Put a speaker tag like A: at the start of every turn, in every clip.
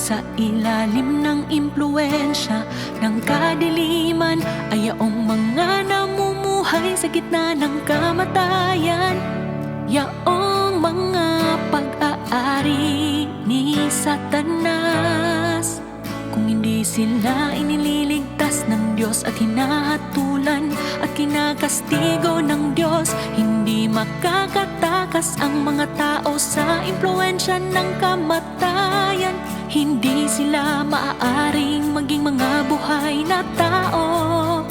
A: Sa ilalim ng impluensya ng kadiliman ay yaong mga namumuhay sa gitna ng kamatayan. Yaong mga pag-aari ni Satanas. Kung hindi sila inililigtas ng Diyos at hinahatulan at kinakastigo ng Diyos, hindi makakatakas ang mga tao sa impluensya ng kamatayan. Hindi sila maaaring maging mga buhay na tao.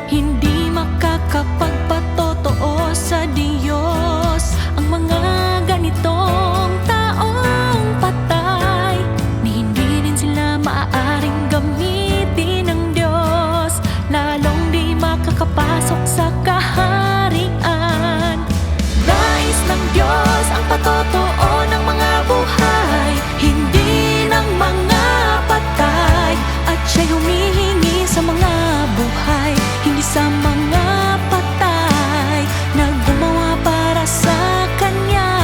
A: Hindi makakapagpatotoo sa Diyos ang mga ganitong taong patay. Ni hindi rin sila maaaring gamitin ng Diyos, lalong di makakapasok sa kaharian. Nais ng Diyos ang patotoo ng mga buhay, hindi ng mga patay. At siya'y humihingi sa mga buhay, hindi sa mga patay, na gumawa para sa Kanya.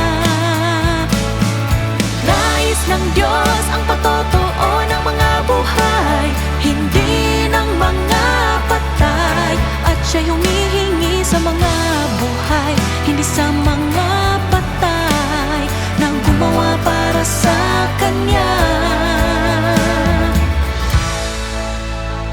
A: Nais ng Diyos ang patotoo ng mga buhay, hindi ng mga patay. At siya'y humihingi sa mga buhay, hindi sa mga patay, na gumawa para sa Kanya.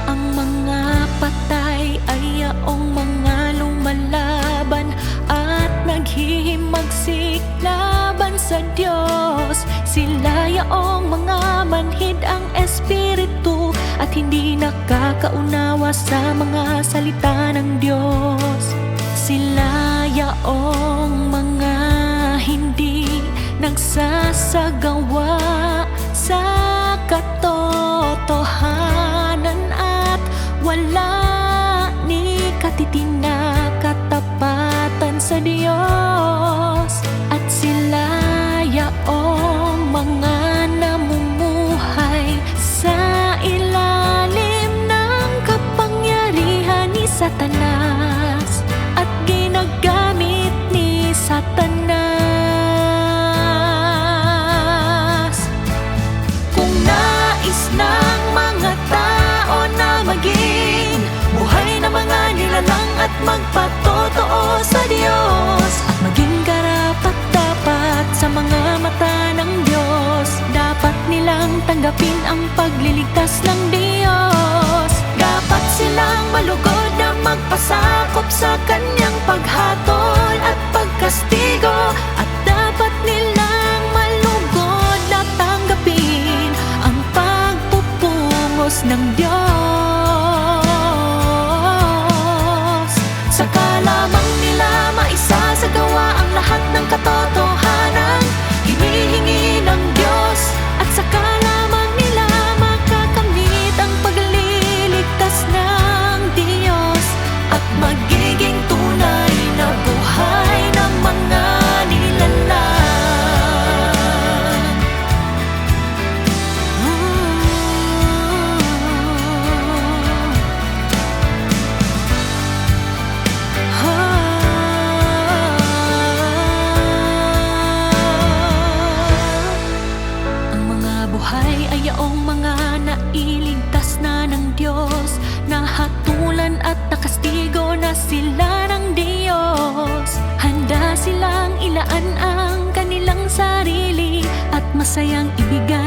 A: Ang mga patay ay yaong mga lumalaban at naghihimagsik laban sa Diyos. Sila yaong mga manhid ang espiritu at hindi nakakaunawa sa mga salita ng Diyos. Sila yaong mga hindi nagsasagawa sa katotohanan at wala ni katitina katapatan sa Diyos. At sila yaong mga namumuhay sa ilalim ng kapangyarihan ni Satanas at ginagamit ni Satanas. Kung nais ng mga tao na maging buhay na mga nilalang at magpatotoo sa Diyos at maging karapat-dapat sa mga mata ng Diyos, dapat nilang tanggapin ang pagliligtas ng Diyos. Dapat silang malugod na magpasakop sa Kanyang paghatol at pagkastigo, at dapat nilang malugod na tanggapin ang pagpupungos ng Diyos. Saka lamang nila maisasagawa ang lahat ng katotohanan hinihingi ng Diyos, at saka lamang nila makakamit ang pagliligtas ng Diyos at magiging tunay na buhay ng mga nilalang. Ang mga buhay ay yaong mga nailigtas na ng Diyos, nahatulan at nakastigo na sila ng Diyos. Handa silang ilaan ang kanilang sarili at masayang ibigay